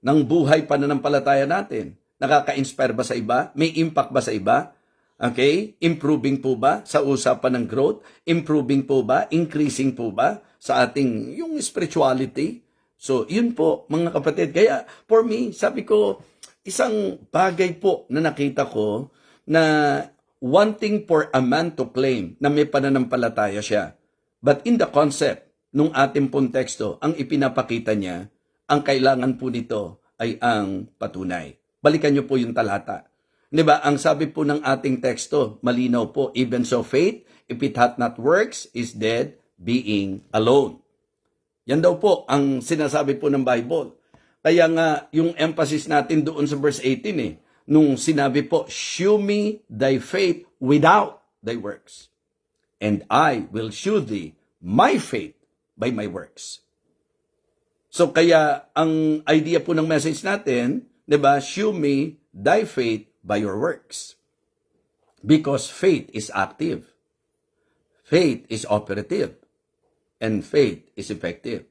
ng buhay pananampalataya natin? Nakaka-inspire ba sa iba? May impact ba sa iba? Okay? Improving po ba sa usapan ng growth? Improving po ba? Increasing po ba sa ating yung spirituality? So, yun po, mga kapatid. Kaya, for me, sabi ko, isang bagay po na nakita ko na wanting for a man to claim na may pananampalataya siya. But in the concept, nung ating pong teksto, ang ipinapakita niya, ang kailangan po nito ay ang patunay. Balikan niyo po yung talata. Di ba? Ang sabi po ng ating teksto, malinaw po, even so faith, if it hath not works, is dead, being alone. Yan daw po ang sinasabi po ng Bible. Kaya nga, yung emphasis natin doon sa verse 18 nung sinabi po, shew me thy faith without thy works, and I will shew thee my faith by my works. So kaya ang idea po ng message natin, 'di ba? Shew me thy faith by your works. Because faith is active. Faith is operative. And faith is effective.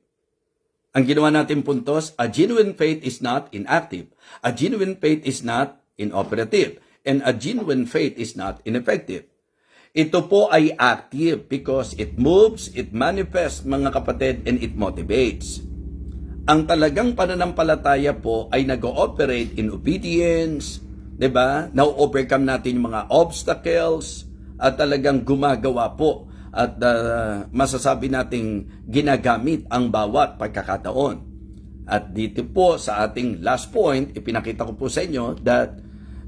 Ang ginawa natin puntos, a genuine faith is not inactive. A genuine faith is not inoperative. And a genuine faith is not ineffective. Ito po ay active because it moves, it manifests, mga kapatid, and it motivates. Ang talagang pananampalataya po ay nag-ooperate in obedience, 'di ba? Na-overcome natin yung mga obstacles at talagang gumagawa po at masasabi nating ginagamit ang bawat pagkakataon. At dito po sa ating last point, ipinakita ko po sa inyo that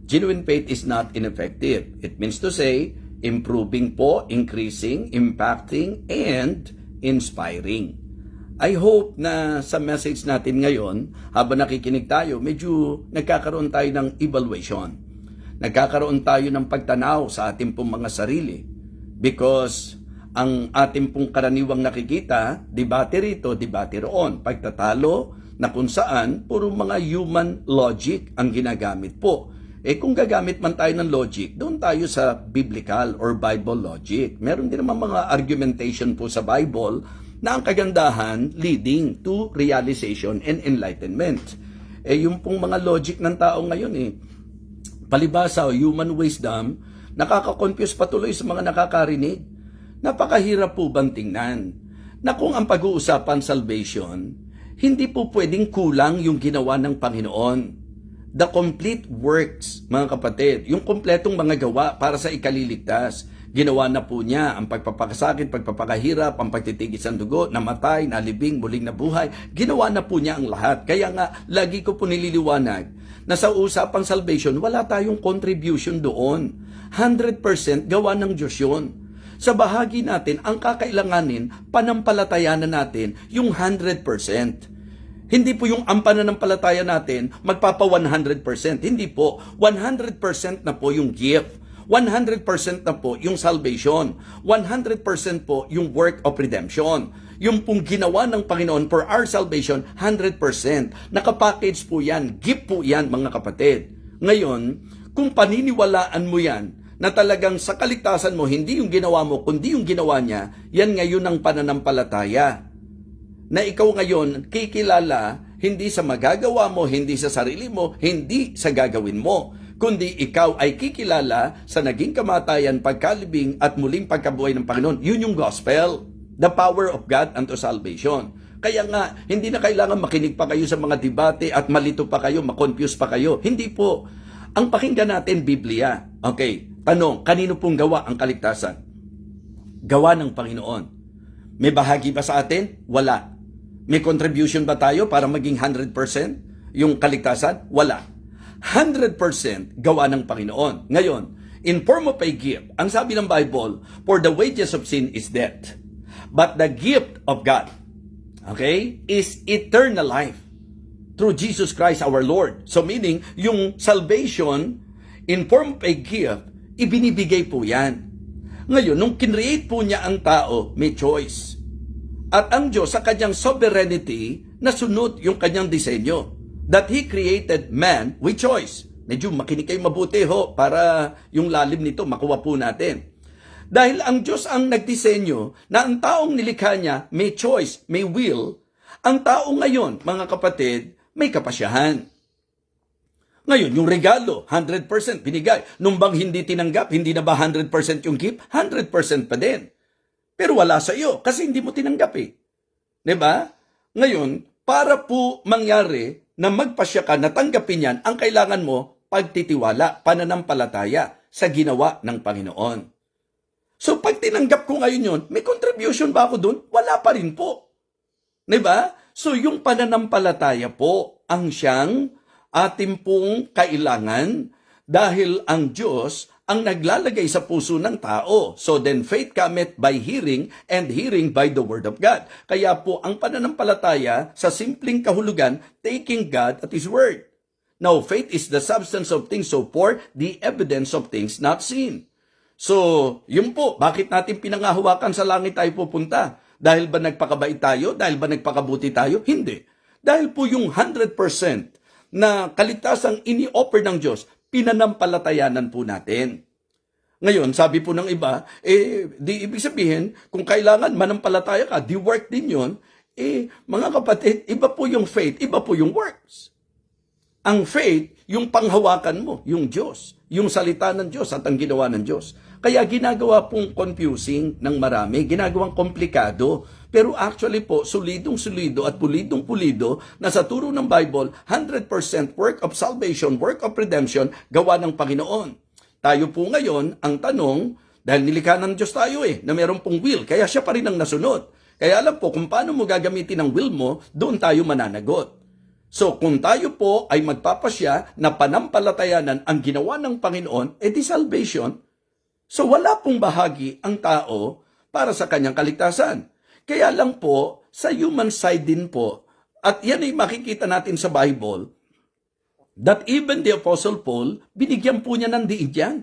genuine faith is not ineffective. It means to say, improving po, increasing, impacting, and inspiring. I hope na sa message natin ngayon, habang nakikinig tayo, medyo nagkakaroon tayo ng evaluation. Nagkakaroon tayo ng pagtanaw sa ating pong mga sarili. Because ang ating pong karaniwang nakikita, debate rito, debate roon. Pagtatalo na kung saan, puro mga human logic ang ginagamit po. Kung gagamit man tayo ng logic, doon tayo sa biblical or Bible logic. Meron din naman mga argumentation po sa Bible na ang kagandahan leading to realization and enlightenment. Yung pong mga logic ng tao ngayon palibasa o human wisdom, nakaka-confuse patuloy sa mga nakakarinig. Napakahirap po bang tingnan na kung ang pag-uusapan salvation, hindi po pwedeng kulang yung ginawa ng Panginoon. The complete works, mga kapatid, yung kompletong mga gawa para sa ikaliligtas. Ginawa na po niya ang pagpapakasakit, pagpapakahirap, ang pagtitigis ng dugo, namatay, nalibing, muling nabuhay. Ginawa na po niya ang lahat. Kaya nga, lagi ko po nililiwanag na sa usapang salvation, wala tayong contribution doon. 100% gawa ng Diyos yun. Sa bahagi natin, ang kakailanganin, panampalatayanan natin yung 100%. Hindi po yung ang pananampalataya natin magpapa 100%. Hindi po. 100% na po yung gift. 100% na po yung salvation. 100% po yung work of redemption. Yung pong ginawa ng Panginoon for our salvation, 100%. Nakapackage po yan. Gift po yan, mga kapatid. Ngayon, kung paniniwalaan mo yan, na talagang sa kaligtasan mo, hindi yung ginawa mo, kundi yung ginawa niya, yan ngayon ang pananampalataya. Na ikaw ngayon kikilala hindi sa magagawa mo, hindi sa sarili mo, hindi sa gagawin mo, kundi ikaw ay kikilala sa naging kamatayan, pagkalibing at muling pagkabuhay ng Panginoon. Yun yung gospel, the power of God unto salvation. Kaya nga, hindi na kailangan makinig pa kayo sa mga debate at malito pa kayo, makonfuse pa kayo. Hindi po. Ang pakinggan natin, Biblia. Okay, tanong, kanino pong gawa ang kaligtasan? Gawa ng Panginoon. May bahagi ba sa atin? Wala. May contribution ba tayo para maging 100% yung kaligtasan? Wala. 100% gawa ng Panginoon. Ngayon, in form of a gift, ang sabi ng Bible, for the wages of sin is death. But the gift of God, okay, is eternal life through Jesus Christ our Lord. So meaning, yung salvation in form of a gift, ibinibigay po yan. Ngayon, nung kinreate po niya ang tao, may choice. At ang Diyos sa kanyang sovereignty, nasunod yung kanyang disenyo. That He created man with choice. Medyo makinig kayo mabuti ho para yung lalim nito makuha po natin. Dahil ang Diyos ang nagdisenyo na ang taong nilikha niya may choice, may will, ang tao ngayon, mga kapatid, may kapasyahan. Ngayon, yung regalo, 100% binigay. Nung bang hindi tinanggap, hindi na ba 100% yung gift? 100% pa din. Pero wala sa iyo kasi hindi mo tinanggap eh. Diba? Ngayon, para po mangyari na magpasya ka, natanggapin yan, ang kailangan mo, pagtitiwala, pananampalataya sa ginawa ng Panginoon. So, pag tinanggap ko ngayon yun, may contribution ba ako dun? Wala pa rin po. Diba? So, yung pananampalataya po ang siyang ating pong kailangan dahil ang Diyos ang naglalagay sa puso ng tao. So then faith cometh by hearing and hearing by the word of God. Kaya po ang pananampalataya sa simpleng kahulugan, taking God at His word. Now faith is the substance of things hoped for, the evidence of things not seen. So yun po, bakit natin pinangahawakan sa langit tayo pupunta? Dahil ba nagpakabait tayo? Dahil ba nagpakabuti tayo? Hindi. Dahil po yung 100% na kaligtasang ini-offer ng Diyos, pinanampalatayanan po natin. Ngayon, sabi po ng iba, di ibig sabihin, kung kailangan manampalataya ka, di work din yun, mga kapatid, iba po yung faith, iba po yung works. Ang faith, yung panghawakan mo, yung Diyos, yung salita ng Diyos at ang ginawa ng Diyos. Kaya ginagawa pong confusing ng marami, ginagawang komplikado, pero actually po, solidong-solido at pulidong-pulido na sa turo ng Bible, 100% work of salvation, work of redemption, gawa ng Panginoon. Tayo po ngayon, ang tanong, dahil nilikha ng Diyos tayo na meron pong will, kaya siya pa rin ang nasunod. Kaya alam po, kung paano mo gagamitin ang will mo, doon tayo mananagot. So, kung tayo po ay magpapasya na panampalatayanan ang ginawa ng Panginoon, di salvation. So, wala pong bahagi ang tao para sa kanyang kaligtasan. Kaya lang po, sa human side din po, at yan ay makikita natin sa Bible, that even the Apostle Paul, binigyan po niya ng diin yan.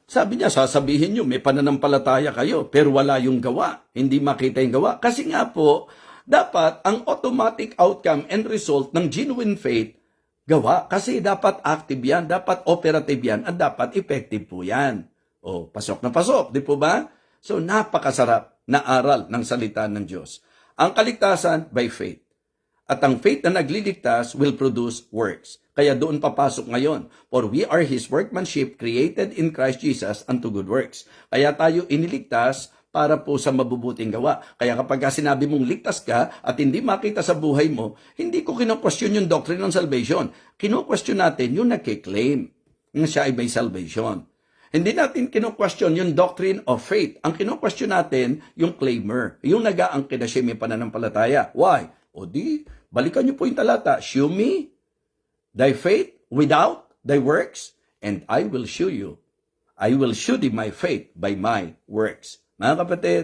Sabi niya, sasabihin niyo, may pananampalataya kayo, pero wala yung gawa. Hindi makita yung gawa. Kasi nga po, dapat ang automatic outcome and result ng genuine faith, gawa. Kasi dapat active yan, dapat operative yan, at dapat effective po yan. O, pasok na pasok, di po ba? So, napakasarap na aral ng salita ng Diyos. Ang kaligtasan by faith. At ang faith na nagliligtas will produce works. Kaya doon papasok ngayon. For we are His workmanship created in Christ Jesus unto good works. Kaya tayo iniligtas para po sa mabubuting gawa. Kaya kapag sinabi mong ligtas ka at hindi makita sa buhay mo, hindi ko kino-question yung doctrine ng salvation. Kino-question natin yung nagkiklaim na siya ay may salvation. Hindi natin kino-question yung doctrine of faith. Ang kino-question natin yung claimer, yung nag-aangkin na siya may pananampalataya. Why? O di, balikan niyo po yung talata. Shew me thy faith without thy works, and I will shew you. I will shew thee my faith by my works. Mga kapatid,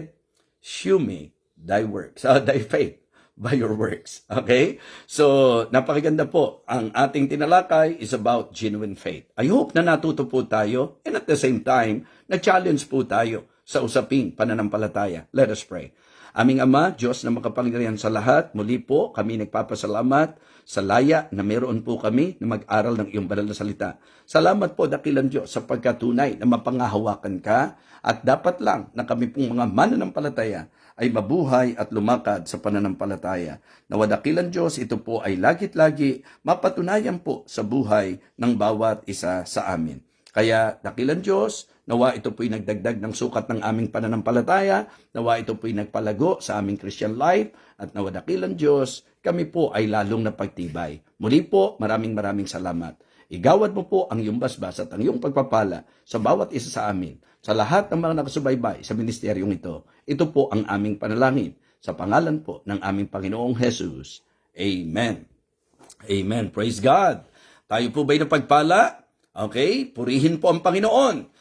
shew me thy works, thy faith by your works. Okay? So, napakaganda po. Ang ating tinalakay is about genuine faith. I hope na natuto po tayo and at the same time, na-challenge po tayo sa usaping pananampalataya. Let us pray. Aming Ama, Diyos na makapangyarihan sa lahat, muli po kami nagpapasalamat sa laya na meron po kami na mag-aral ng iyong banal na salita. Salamat po, dakilang Diyos, sa pagkatunay na mapangahawakan ka at dapat lang na kami pong mga mananampalataya ay mabuhay at lumakad sa pananampalataya. Nawa dakilang Diyos, ito po ay lagit-lagi mapatunayan po sa buhay ng bawat isa sa amin. Kaya dakilang Diyos, nawa ito po'y nagdagdag ng sukat ng aming pananampalataya, nawa ito po'y nagpalago sa aming Christian life, at nawa dakilang Diyos, kami po ay lalong napagtibay. Muli po, maraming salamat. Igawad mo po ang iyong basbas at ang iyong pagpapala sa bawat isa sa amin, sa lahat ng mga nakasubaybay sa ministeryong ito. Ito po ang aming panalangin sa pangalan po ng aming Panginoong Jesus. Amen. Amen. Praise God. Tayo po ba'y napagpala? Okay, purihin po ang Panginoon.